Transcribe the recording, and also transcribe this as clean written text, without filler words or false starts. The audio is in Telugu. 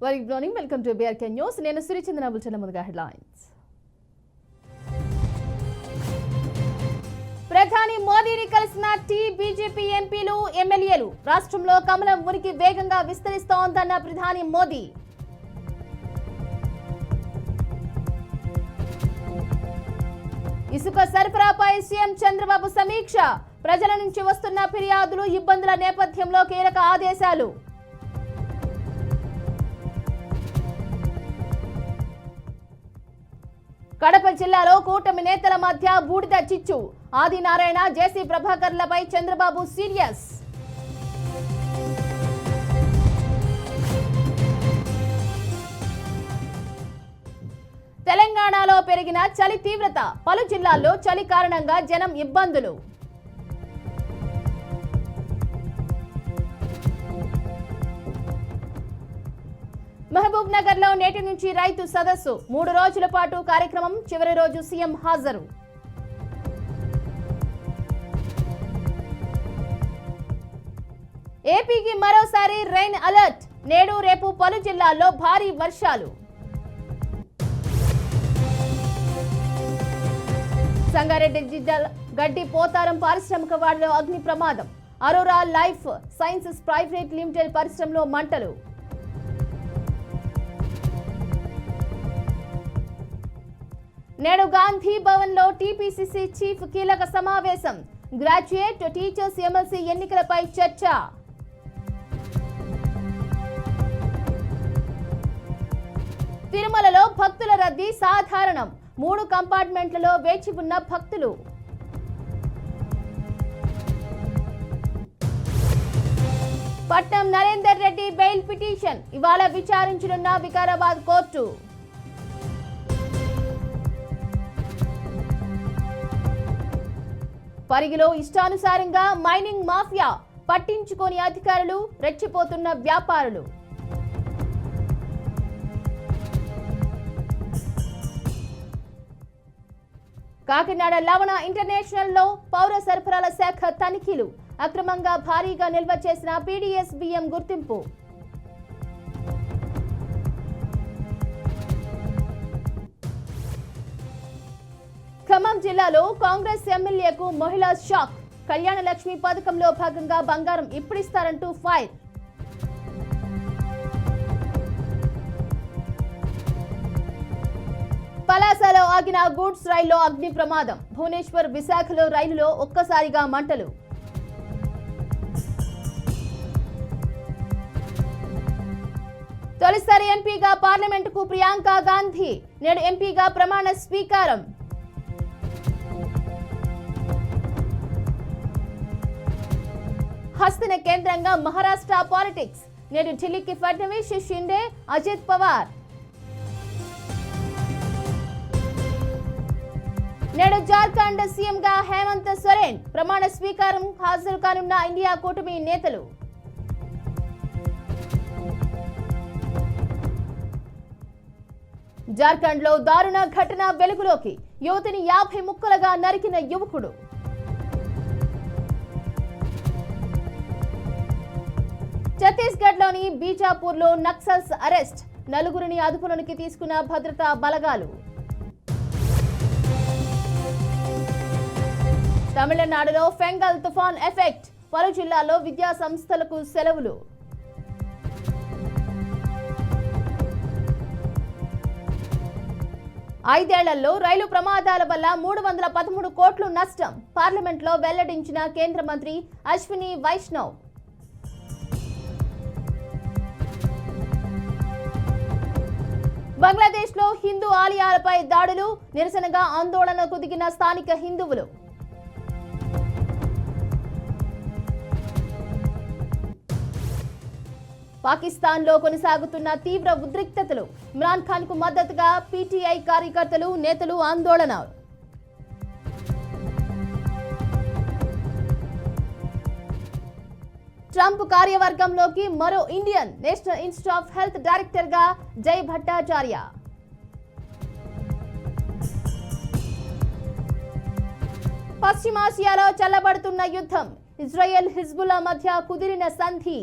Very good morning. Welcome to BRK News. నేను శ్రీచంద్ర బుల్టన్ ముందుగా హెడ్లైన్స్. ప్రధాని మోదీని కలిసిన బీజేపీ ఎంపీలు ఎమ్మెల్యేలు. రాష్ట్రంలో కమలం ఉనికి వేగంగా విస్తరిస్తోందన్న ప్రధాని మోదీ. ఇసుక సరఫరాపై సీఎం చంద్రబాబు సమీక్ష. ప్రజల నుంచి వస్తున్న ఫిర్యాదులు, ఇబ్బందుల నేపథ్యంలో కీలక ఆదేశాలు. కడప జిల్లాలో కూటమి నేతల మధ్య బూడిద చిచ్చు. ఆదినారాయణ, జేసీ ప్రభాకర్లపై చంద్రబాబు సీరియస్. తెలంగాణలో పెరిగిన చలి తీవ్రత. పలు జిల్లాల్లో చలి కారణంగా జనం ఇబ్బందులు. మహబూబ్ నగర్ లో నేటి నుంచి రైతు సదస్సు. 3 రోజుల పాటు కార్యక్రమం. చివరి రోజు సీఎం హాజరు. ఏపీకి మరోసారి రైన్ అలర్ట్. నేడు రేపు పలు జిల్లాల్లో భారీ వర్షాలు. సంగారెడ్డి జిల్లా గడ్డి పోతారం పారిశ్రామిక వాడలో అగ్ని ప్రమాదం. అరోరా లైఫ్ సైన్సెస్ ప్రైవేట్ లిమిటెడ్ పరిశ్రమలో మంటలు. నేడు గాంధీ భవన్ లో టీపీసీసీ చీఫ్ కీలక సమావేశం. గ్రాడ్యుయేట్, టీచర్స్ ఎమ్మెల్సీ ఎన్నికలపై చర్చ. తిరుమలలో భక్తుల రద్దీ సాధారణం. 3 కంపార్ట్మెంట్లలో వేచి ఉన్న భక్తులు. పట్నం నరేందర్ రెడ్డి బెయిల్ పిటిషన్ ఇవాళ విచారించనున్న వికారాబాద్ కోర్టు. పరిగిలో ఇష్టానుసారంగా మైనింగ్ మాఫియా. పట్టించుకోని అధికారులు, రెచ్చిపోతున్న వ్యాపారులు. కాకినాడ లవణ ఇంటర్నేషనల్ లో పౌర సరఫరాల శాఖ తనిఖీలు. అక్రమంగా భారీగా నిల్వ చేసిన పీడీఎస్ బియ్యం గుర్తింపు. ఖమ్మం జిల్లాలో కాంగ్రెస్ ఎమ్మెల్యేకు మహిళా షాక్. కళ్యాణ లక్ష్మి పథకంలో భాగంగా బంగారం ఇప్పుడిస్తారంటూ ఫైర్. పలాసలో ఆగిన గూడ్స్ రైల్లో అగ్ని ప్రమాదం. భువనేశ్వర్ విశాఖలో రైలులో ఒక్కసారిగా మంటలు. తొలిసారి ఎంపీగా పార్లమెంటుకు ప్రియాంక గాంధీ. నేడు ఎంపీగా ప్రమాణ స్వీకారం. హస్తన కేంద్రంగా మహారాష్ట్ర పాలిటిక్స్. నేడు ఢిల్లీకి ఫడ్నవీస్, షిండే, అజిత్ పవార్. నేడు జార్ఖండ్ సీఎంగా హేమంత్ సోరెన్ ప్రమాణ స్వీకారం. హాజరు కానున్న ఇండియా కూటమి నేతలు. జార్ఖండ్ లో దారుణ ఘటన వెలుగులోకి. యువతిని 50 ముక్కలుగా నరికిన యువకుడు. ఛత్తీస్గఢ్ లోని బీజాపూర్ లో నక్సల్స్ అరెస్ట్. 4గురిని అదుపులోనికి తీసుకున్న భద్రతా బలగాలు. తమిళనాడులో ఫెంగల్ తుఫాన్ ఎఫెక్ట్. పలు జిల్లాల్లో విద్యా సంస్థలకు సెలవులు. ఐదేళ్లలో రైలు ప్రమాదాల వల్ల 313 కోట్లు నష్టం. పార్లమెంట్లో వెల్లడించిన కేంద్ర మంత్రి అశ్విని వైష్ణవ్. బంగ్లాదేశ్ లో హిందూ ఆలయాలపై దాడులు. నిరసనగా ఆందోళనకు దిగిన స్థానిక హిందువులు. పాకిస్తాన్ లో కొనసాగుతున్న తీవ్ర ఉద్రిక్తతలు. ఇమ్రాన్ ఖాన్ కు మద్దతుగా పీటీఐ కార్యకర్తలు, నేతలు ఆందోళన. ట్రంప్ కార్యవర్గంలోకి మరో Indian. National institute of health director గా జై భట్టాచార్య. పశ్చిమాసియాలో చల్లబడుతున్న యుద్ధం. ఇజ్రాయెల్, హిజ్బుల్లా మధ్య కుదిరిన సంధి.